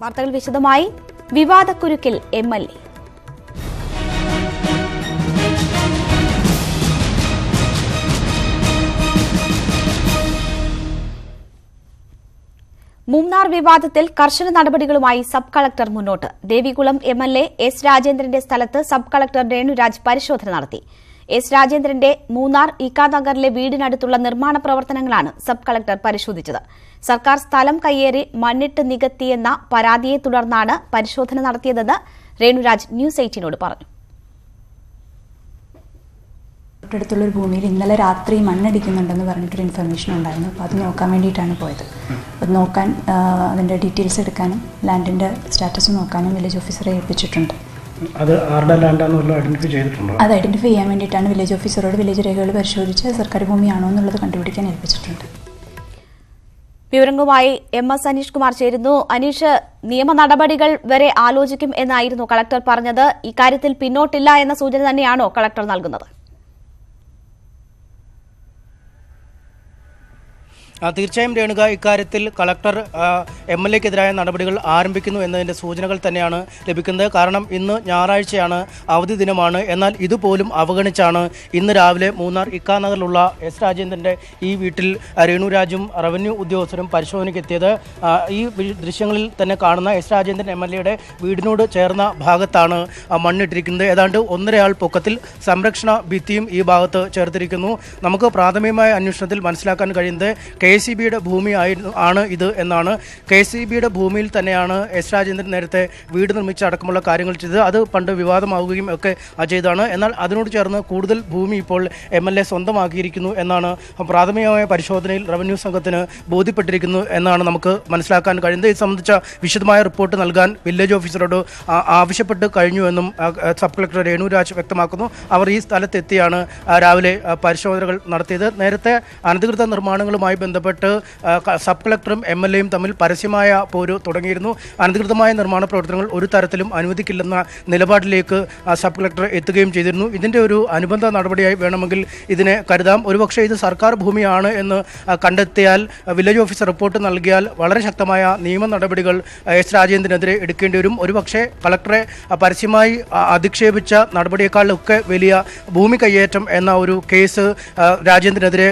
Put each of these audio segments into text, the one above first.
വാർത്തകൾ വിശദമായി. വിവാദക്കുരുക്കിൽ MLA. മൂന്നാർ വിവാദത്തിൽ കർശന നടപടികളുമായി സബ് കളക്ടർ മുന്നോട്ട്. Devikulam MLA S. രാജേന്ദ്രന്റെ സ്ഥലത്ത് സബ് കളക്ടർ രേണുരാജ് പരിശോധന നടത്തി. S. രാജേന്ദ്രന്റെ മൂന്നാർ ഇക്കാനഗറിലെ വീടിനടുത്തുള്ള നിർമ്മാണ പ്രവർത്തനങ്ങളാണ് സബ് കളക്ടർ പരിശോധിച്ചത്. സർക്കാർ സ്ഥലം കയ്യേറി മണ്ണിട്ട് നികത്തിയെന്ന പരാതിയെ തുടർന്നാണ് പരിശോധന നടത്തിയതെന്ന് രേണുരാജ് ന്യൂസ് 18നോട് പറഞ്ഞു. തൊട്ടടുത്തുള്ളൊരു ഭൂമിയിൽ ഇന്നലെ രാത്രി മണ്ണടിക്കുന്നുണ്ടെന്ന് പറഞ്ഞിട്ടൊരു ഇൻഫർമേഷൻ ഉണ്ടായിരുന്നു. അപ്പോൾ അത് നോക്കാൻ വേണ്ടിയിട്ടാണ് പോയത്. അത് നോക്കാൻ അതിൻ്റെ ഡീറ്റെയിൽസ് എടുക്കാനും ലാൻഡിൻ്റെ സ്റ്റാറ്റസ് നോക്കാനും വില്ലേജ് ഓഫീസറെ ഏൽപ്പിച്ചിട്ടുണ്ട്. അത് ആരുടെ ലാൻഡാണെന്നുള്ളത് ഐഡന്റിഫൈ ചെയ്തിട്ടുണ്ടോ? അത് ഐഡന്റിഫൈ ചെയ്യാൻ വേണ്ടിയിട്ടാണ് വില്ലേജ് ഓഫീസറോട് വില്ലേജ് രേഖകൾ പരിശോധിച്ച് സർക്കാർ ഭൂമിയാണോ എന്നുള്ളത് കണ്ടുപിടിക്കാൻ ഏൽപ്പിച്ചിട്ടുണ്ട്. വിവരങ്ങളുമായി MS അനീഷ് കുമാർ ചേരുന്നു. അനീഷ്, നിയമ നടപടികൾ വരെ ആലോചിക്കും എന്നായിരുന്നു കളക്ടർ പറഞ്ഞത്. ഇക്കാര്യത്തിൽ പിന്നോട്ടില്ല എന്ന സൂചന തന്നെയാണോ കളക്ടർ നൽകുന്നത്? തീർച്ചയായും രേണുക, ഇക്കാര്യത്തിൽ കളക്ടർ MLAക്കെതിരായ നടപടികൾ ആരംഭിക്കുന്നു എന്നതിൻ്റെ സൂചനകൾ തന്നെയാണ് ലഭിക്കുന്നത്. കാരണം ഇന്ന് ഞായറാഴ്ചയാണ്, അവധി ദിനമാണ്. എന്നാൽ ഇതുപോലും അവഗണിച്ചാണ് ഇന്ന് രാവിലെ മൂന്നാർ ഇക്കാനഗറിലുള്ള S. രാജേന്ദ്രൻ്റെ ഈ വീട്ടിൽ രേണുരാജും റവന്യൂ ഉദ്യോഗസ്ഥരും പരിശോധനയ്ക്കെത്തിയത്. ഈ ദൃശ്യങ്ങളിൽ തന്നെ കാണുന്ന S. രാജേന്ദ്രൻ MLAയുടെ വീടിനോട് ചേർന്ന ഭാഗത്താണ് മണ്ണിട്ടിരിക്കുന്നത്. ഏതാണ്ട് 1.5 ആൾ പൊക്കത്തിൽ സംരക്ഷണ ഭിത്തിയും ഈ ഭാഗത്ത് ചേർത്തിരിക്കുന്നു. നമുക്ക് പ്രാഥമികമായ അന്വേഷണത്തിൽ മനസ്സിലാക്കാൻ കഴിയുന്നത് KCBയുടെ ഭൂമിയാണ് ഇത് എന്നാണ്. KCBയുടെ ഭൂമിയിൽ തന്നെയാണ് S. രാജേന്ദ്രൻ നേരത്തെ വീട് നിർമ്മിച്ചടക്കമുള്ള കാര്യങ്ങൾ ചെയ്തത്. അത് പണ്ട് വിവാദമാവുകയും ഒക്കെ ചെയ്തതാണ്. എന്നാൽ അതിനോട് ചേർന്ന് കൂടുതൽ ഭൂമി ഇപ്പോൾ MLA സ്വന്തമാക്കിയിരിക്കുന്നു എന്നാണ് പ്രാഥമികമായ പരിശോധനയിൽ റവന്യൂ സംഘത്തിന് ബോധ്യപ്പെട്ടിരിക്കുന്നു എന്നാണ് നമുക്ക് മനസ്സിലാക്കാൻ കഴിയുന്നത്. ഇത് സംബന്ധിച്ച വിശദമായ റിപ്പോർട്ട് നൽകാൻ വില്ലേജ് ഓഫീസറോട് ആവശ്യപ്പെട്ട് കഴിഞ്ഞുവെന്നും സബ് കളക്ടർ രേണുരാജ് വ്യക്തമാക്കുന്നു. അവർ ഈ സ്ഥലത്തെത്തിയാണ് രാവിലെ പരിശോധനകൾ നടത്തിയത്. നേരത്തെ അനധികൃത നിർമ്മാണങ്ങളുമായി ബന്ധപ്പെട്ട് സബ് കളക്ടറും MLAയും തമ്മിൽ പരസ്യമായ പോര് തുടങ്ങിയിരുന്നു. അനധികൃതമായ നിർമ്മാണ പ്രവർത്തനങ്ങൾ ഒരു തരത്തിലും അനുവദിക്കില്ലെന്ന നിലപാടിലേക്ക് സബ് കളക്ടർ എത്തുകയും ചെയ്തിരുന്നു. ഇതിൻ്റെ ഒരു അനുബന്ധ നടപടിയായി വേണമെങ്കിൽ ഇതിനെ കരുതാം. ഒരുപക്ഷെ ഇത് സർക്കാർ ഭൂമിയാണ് എന്ന് കണ്ടെത്തിയാൽ വില്ലേജ് ഓഫീസർ റിപ്പോർട്ട് നൽകിയാൽ വളരെ ശക്തമായ നിയമ നടപടികൾ S. രാജേന്ദ്രനെതിരെ എടുക്കേണ്ടി വരും. ഒരുപക്ഷെ കളക്ടറെ പരസ്യമായി അധിക്ഷേപിച്ച നടപടിയേക്കാളൊക്കെ വലിയ ഭൂമി കയ്യേറ്റം എന്ന ഒരു കേസ് രാജേന്ദ്രനെതിരെ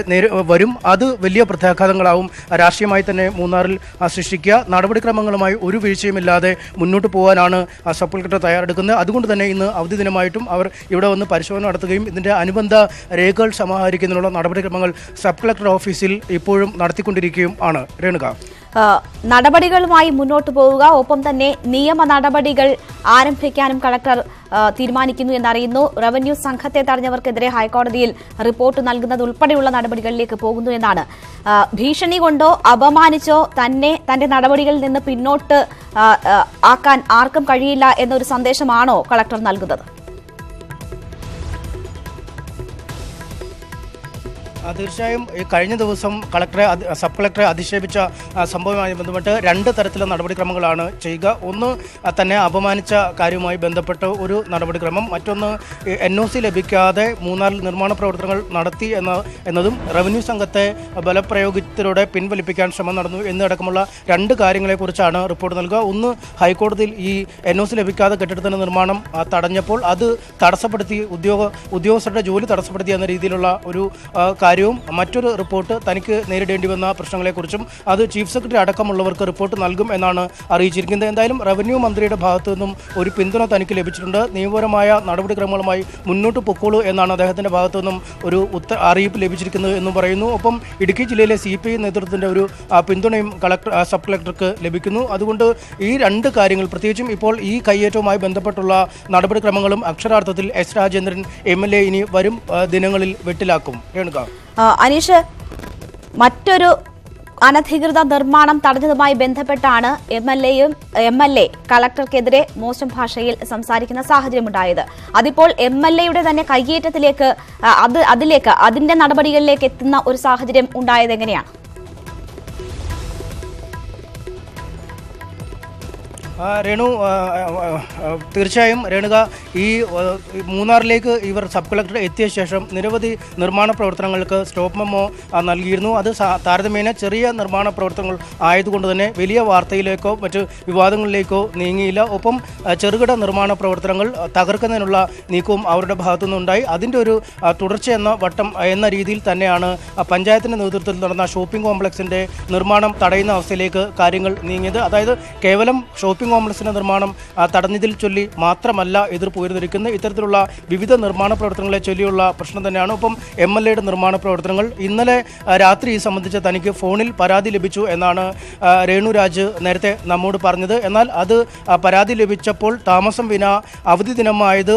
വരും. അത് വലിയ പ്രത്യാഘാതങ്ങളാവും രാഷ്ട്രീയമായി തന്നെ മൂന്നാറിൽ സൃഷ്ടിക്കുക. നടപടിക്രമങ്ങളുമായി ഒരു വീഴ്ചയുമില്ലാതെ മുന്നോട്ട് പോകാനാണ് സബ് കളക്ടർ തയ്യാറെടുക്കുന്നത്. അതുകൊണ്ട് തന്നെ ഇന്ന് അവധി ദിനമായിട്ടും അവർ ഇവിടെ വന്ന് പരിശോധന നടത്തുകയും ഇതിൻ്റെ അനുബന്ധ രേഖകൾ സമാഹരിക്കുന്നതിനുള്ള നടപടിക്രമങ്ങൾ സബ് കളക്ടർ ഓഫീസിൽ ഇപ്പോഴും നടത്തിക്കൊണ്ടിരിക്കുകയും ആണ്. രേണുക, നടപടികളുമായി മുന്നോട്ട് പോവുക, ഒപ്പം തന്നെ നിയമ നടപടികൾ ആരംഭിക്കാനും കളക്ടർ തീരുമാനിക്കുന്നു എന്നറിയുന്നു. റവന്യൂ സംഘത്തെ തടഞ്ഞവർക്കെതിരെ ഹൈക്കോടതിയിൽ റിപ്പോർട്ട് നൽകുന്നത് ഉൾപ്പെടെയുള്ള നടപടികളിലേക്ക് പോകുന്നു എന്നാണ്. ഭീഷണി കൊണ്ടോ അപമാനിച്ചോ തന്റെ നടപടികളിൽ നിന്ന് പിന്നോട്ട് ആക്കാൻ ആർക്കും കഴിയില്ല എന്നൊരു സന്ദേശമാണോ കളക്ടർ നൽകുന്നത്? തീർച്ചയായും കഴിഞ്ഞ ദിവസം സബ് കളക്ടറെ അധിക്ഷേപിച്ച സംഭവവുമായി ബന്ധപ്പെട്ട് 2 തരത്തിലുള്ള നടപടിക്രമങ്ങളാണ് ചെയ്യുക. ഒന്ന് തന്നെ അപമാനിച്ച കാര്യവുമായി ബന്ധപ്പെട്ട് ഒരു നടപടിക്രമം, മറ്റൊന്ന് NOC ലഭിക്കാതെ മൂന്നാറിൽ നിർമ്മാണ പ്രവർത്തനങ്ങൾ നടത്തി എന്നതും റവന്യൂ സംഘത്തെ ബലപ്രയോഗത്തിലൂടെ പിൻവലിപ്പിക്കാൻ ശ്രമം നടന്നു എന്നതടക്കമുള്ള 2 കാര്യങ്ങളെക്കുറിച്ചാണ് റിപ്പോർട്ട് നൽകുക. ഒന്ന്, ഹൈക്കോടതിയിൽ ഈ NOC ലഭിക്കാതെ കെട്ടിടത്തിൻ്റെ നിർമ്മാണം തടഞ്ഞപ്പോൾ അത് തടസ്സപ്പെടുത്തി, ഉദ്യോഗസ്ഥരുടെ ജോലി തടസ്സപ്പെടുത്തി എന്ന രീതിയിലുള്ള ഒരു കാര്യവും, മറ്റൊരു റിപ്പോർട്ട് തനിക്ക് നേരിടേണ്ടി വന്ന പ്രശ്നങ്ങളെക്കുറിച്ചും അത് ചീഫ് സെക്രട്ടറി അടക്കമുള്ളവർക്ക് റിപ്പോർട്ട് നൽകും എന്നാണ് അറിയിച്ചിരിക്കുന്നത്. എന്തായാലും റവന്യൂ മന്ത്രിയുടെ ഭാഗത്തു നിന്നും ഒരു പിന്തുണ തനിക്ക് ലഭിച്ചിട്ടുണ്ട്. നിയമപരമായ നടപടിക്രമങ്ങളുമായി മുന്നോട്ട് പൊക്കോളൂ എന്നാണ് അദ്ദേഹത്തിൻ്റെ ഭാഗത്തു നിന്നും ഒരു അറിയിപ്പ് ലഭിച്ചിരിക്കുന്നത് എന്നും പറയുന്നു. ഒപ്പം ഇടുക്കി ജില്ലയിലെ CPI നേതൃത്വത്തിൻ്റെ ഒരു പിന്തുണയും സബ് കളക്ടർക്ക് ലഭിക്കുന്നു. അതുകൊണ്ട് ഈ 2 കാര്യങ്ങൾ, പ്രത്യേകിച്ചും ഇപ്പോൾ ഈ കയ്യേറ്റവുമായി ബന്ധപ്പെട്ടുള്ള നടപടിക്രമങ്ങളും അക്ഷരാർത്ഥത്തിൽ S. രാജേന്ദ്രൻ MLA ഇനി വരും ദിനങ്ങളിൽ വെട്ടിലാക്കും. രേണുക, അനീഷ്, മറ്റൊരു അനധികൃത നിർമ്മാണം തടഞ്ഞതുമായി ബന്ധപ്പെട്ടാണ് MLA കളക്ടർക്കെതിരെ മോശം ഭാഷയിൽ സംസാരിക്കുന്ന സാഹചര്യമുണ്ടായത്. അതിപ്പോൾ MLAയുടെ തന്നെ കയ്യേറ്റത്തിലേക്ക് അതിന്റെ നടപടികളിലേക്ക് എത്തുന്ന ഒരു സാഹചര്യം ഉണ്ടായത് എങ്ങനെയാണ്? രേണു, തീർച്ചയായും രേണുക, ഈ മൂന്നാറിലേക്ക് ഇവർ സബ് കളക്ടർ എത്തിയ ശേഷം നിരവധി നിർമ്മാണ പ്രവർത്തനങ്ങൾക്ക് സ്റ്റോപ്പ് മെമ്മോ നൽകിയിരുന്നു. അത് താരതമ്യേന ചെറിയ നിർമ്മാണ പ്രവർത്തനങ്ങൾ ആയതുകൊണ്ട് തന്നെ വലിയ വാർത്തയിലേക്കോ മറ്റ് വിവാദങ്ങളിലേക്കോ നീങ്ങിയില്ല. ഒപ്പം ചെറുകിട നിർമ്മാണ പ്രവർത്തനങ്ങൾ തകർക്കുന്നതിനുള്ള നീക്കവും അവരുടെ ഭാഗത്തുനിന്നുണ്ടായി. അതിൻ്റെ ഒരു എന്ന രീതിയിൽ തന്നെയാണ് പഞ്ചായത്തിൻ്റെ നേതൃത്വത്തിൽ നടന്ന ഷോപ്പിംഗ് കോംപ്ലക്സിൻ്റെ നിർമ്മാണം തടയുന്ന അവസ്ഥയിലേക്ക് കാര്യങ്ങൾ നീങ്ങിയത്. അതായത് കേവലം ഷോപ്പിംഗ് കോംപ്ലക്സിന്റെ നിർമ്മാണം തടഞ്ഞതിൽ ചൊല്ലി മാത്രമല്ല എതിർപ്പ് ഉയർന്നിരിക്കുന്നത്. ഇത്തരത്തിലുള്ള വിവിധ നിർമ്മാണ പ്രവർത്തനങ്ങളെ ചൊല്ലിയുള്ള പ്രശ്നം തന്നെയാണ്. ഒപ്പം MLAയുടെ നിർമ്മാണ പ്രവർത്തനങ്ങൾ ഇന്നലെ രാത്രി ഈ സംബന്ധിച്ച് തനിക്ക് ഫോണിൽ പരാതി ലഭിച്ചു എന്നാണ് രേണുരാജ് നേരത്തെ നമ്മോട് പറഞ്ഞത്. എന്നാൽ അത് പരാതി ലഭിച്ചപ്പോൾ താമസം വിന അവധി ദിനമായത്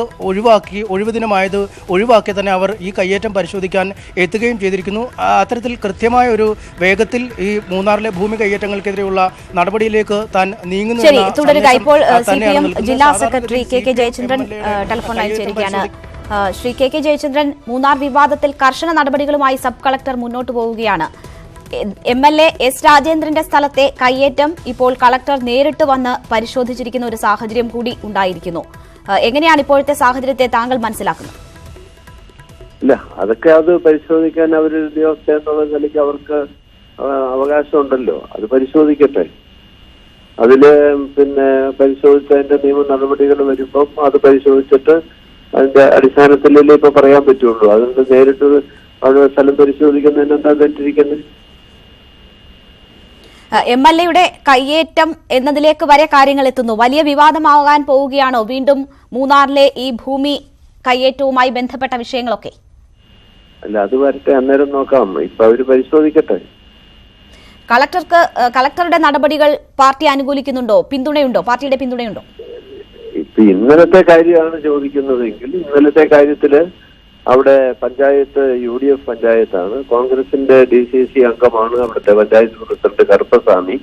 ഒഴിവാക്കി തന്നെ അവർ ഈ കയ്യേറ്റം പരിശോധിക്കാൻ എത്തുകയും ചെയ്തിരിക്കുന്നു. അത്തരത്തിൽ കൃത്യമായ ഒരു വേഗത്തിൽ ഈ മൂന്നാറിലെ ഭൂമി കയ്യേറ്റങ്ങൾക്കെതിരെയുള്ള നടപടിയിലേക്ക് താൻ നീങ്ങുന്നു. തുടരുക. ഇപ്പോൾ CPM ജില്ലാ secretary KK Jayachandran telephone line ചേരുകയാണ്. ശ്രീ KK ജയചന്ദ്രൻ, മൂന്നാർ വിവാദത്തിൽ കർശന നടപടികളുമായി സബ് കളക്ടർ മുന്നോട്ട് പോവുകയാണ്. MLA S രാജേന്ദ്രന്റെ സ്ഥലത്തെ കയ്യേറ്റം ഇപ്പോൾ കളക്ടർ നേരിട്ട് വന്ന് പരിശോധിച്ചിരിക്കുന്ന ഒരു സാഹചര്യം കൂടി ഉണ്ടായിരിക്കുന്നു. എങ്ങനെയാണ് ഇപ്പോഴത്തെ സാഹചര്യത്തെ താങ്കൾ മനസ്സിലാക്കുന്നത്? ഇല്ല, അതൊക്കെ അത് പരിശോധിക്കാൻ അവരൊരു ഉദ്യോഗസ്ഥ എന്നുള്ള നിലയ്ക്ക് അവർക്ക് അവകാശമുണ്ടല്ലോ. അത് പരിശോധിക്കട്ടെ. അതില് പരിശോധിച്ചതിന്റെ നിയമ നടപടികൾ വരുമ്പം അത് പരിശോധിച്ചിട്ട് അതിന്റെ അടിസ്ഥാനത്തിലല്ലേ ഇപ്പൊ പറയാൻ പറ്റുള്ളൂ. അതുകൊണ്ട് നേരിട്ട് അവിടെ സ്ഥലം പരിശോധിക്കുന്നതിന് എന്താ തെറ്റിരിക്കുന്നത്? MLAയുടെ കയ്യേറ്റം എന്നതിലേക്ക് വരെ കാര്യങ്ങൾ എത്തുന്നു. വലിയ വിവാദമാകാൻ പോവുകയാണോ വീണ്ടും മൂന്നാറിലെ ഈ ഭൂമി കയ്യേറ്റവുമായി ബന്ധപ്പെട്ട വിഷയങ്ങളൊക്കെ? അല്ല, അത് വരട്ടെ, അന്നേരം നോക്കാം. ഇപ്പൊ അവര് പരിശോധിക്കട്ടെ. കളക്ടറുടെ നടപടികൾ പാർട്ടി അനുകൂലിക്കുന്നുണ്ടോ? പിന്തുണയുണ്ടോ? പാർട്ടിയുടെ പിന്തുണയുണ്ടോ? ഇപ്പൊ ഇന്നലത്തെ കാര്യമാണ് ചോദിക്കുന്നതെങ്കിൽ ഇന്നലത്തെ കാര്യത്തില് അവിടെ പഞ്ചായത്ത് UDF പഞ്ചായത്താണ്. കോൺഗ്രസിന്റെ DCC അംഗമാണ് അവിടുത്തെ പഞ്ചായത്ത് പ്രസിഡന്റ് കറുപ്പസ്വാമി.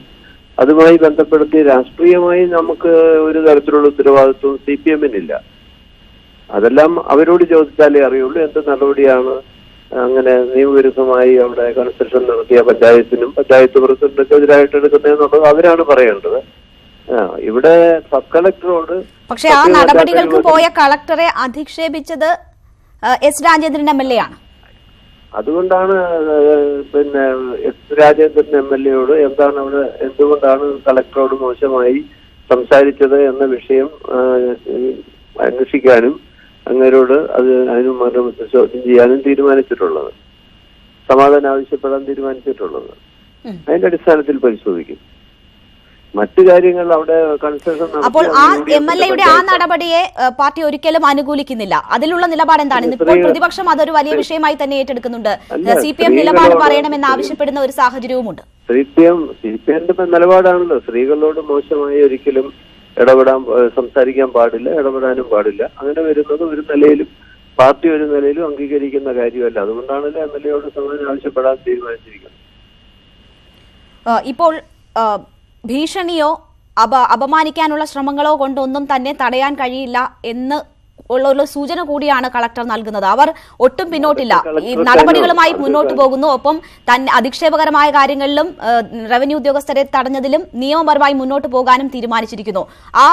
അതുമായി ബന്ധപ്പെടുത്തി രാഷ്ട്രീയമായി നമുക്ക് ഒരു തരത്തിലുള്ള ഉത്തരവാദിത്വം CPM-നില്ല. അതെല്ലാം അവരോട് ചോദിച്ചാലേ അറിയുള്ളൂ എന്ത് നടപടിയാണ് അങ്ങനെ നിയമവിരുദ്ധമായി അവിടെ കൺസ്ട്രക്ഷൻ നടത്തിയ പഞ്ചായത്തിനും പഞ്ചായത്ത് പ്രസിഡന്റിനും എതിരായിട്ട് എടുക്കുന്നതെന്നുള്ളത് അവരാണ് പറയേണ്ടത്. ഇവിടെ സബ് കളക്ടറോട്. പക്ഷേ ആ നടപടികൾക്ക് പോയ കളക്ടറെ അധിക്ഷേപിച്ചത് S രാജേന്ദ്രൻ MLA ആണ്. അതുകൊണ്ടാണ് S രാജേന്ദ്രൻ MLAയോട് എന്തുകൊണ്ടാണ് കളക്ടറോട് മോശമായി സംസാരിച്ചത് എന്ന വിഷയം അന്വേഷിക്കാനും അങ്ങരോട് അതിന് ചോദ്യം ചെയ്യാനും തീരുമാനിച്ചിട്ടുള്ളത്, സമാധാനം ആവശ്യപ്പെടാൻ തീരുമാനിച്ചിട്ടുള്ളത്. അതിന്റെ അടിസ്ഥാനത്തിൽ പരിശോധിക്കും. മറ്റു കാര്യങ്ങൾ അവിടെ കൺസെഷൻ. അപ്പോൾ ആ MLAയുടെ ആ നടപടിയെ പാർട്ടി ഒരിക്കലും അനുകൂലിക്കുന്നില്ല. അതിലുള്ള നിലപാട് എന്താണ്? ഇപ്പോൾ പ്രതിപക്ഷം അതൊരു വലിയ വിഷയമായി തന്നെ ഏറ്റെടുക്കുന്നുണ്ട്. CPM നിലപാട് പറയണമെന്ന് ആവശ്യപ്പെടുന്ന ഒരു സാഹചര്യവുമുണ്ട്. CPM നിലപാടാണല്ലോ സ്ത്രീകളോട് മോശമായി ഒരിക്കലും സംസാരിക്കാൻ പാടില്ല, ഇടപെടാനും പാടില്ല. അങ്ങനെ വരുന്നത് ഒരു നിലയിലും പാർട്ടി ഒരു നിലയിലും അംഗീകരിക്കുന്ന കാര്യമല്ല. അതുകൊണ്ടാണല്ലോ MLAയോട് സമാധാനം ആവശ്യപ്പെടാൻ തീരുമാനിച്ചിരിക്കുന്നത്. ഇപ്പോൾ ഭീഷണിയോ അപമാനിക്കാനുള്ള ശ്രമങ്ങളോ കൊണ്ടൊന്നും തന്നെ തടയാൻ കഴിയില്ല എന്ന് ഉള്ള സൂചന കൂടിയാണ് കളക്ടർ നൽകുന്നത്. അവർ ഒട്ടും പിന്നോട്ടില്ല, ഈ നടപടികളുമായി മുന്നോട്ട് പോകുന്നു. ഒപ്പം തന്നെ അധിക്ഷേപകരമായ കാര്യങ്ങളിലും റവന്യൂ ഉദ്യോഗസ്ഥരെ തടഞ്ഞതിലും നിയമപരമായി മുന്നോട്ട് പോകാനും തീരുമാനിച്ചിരിക്കുന്നു. ആ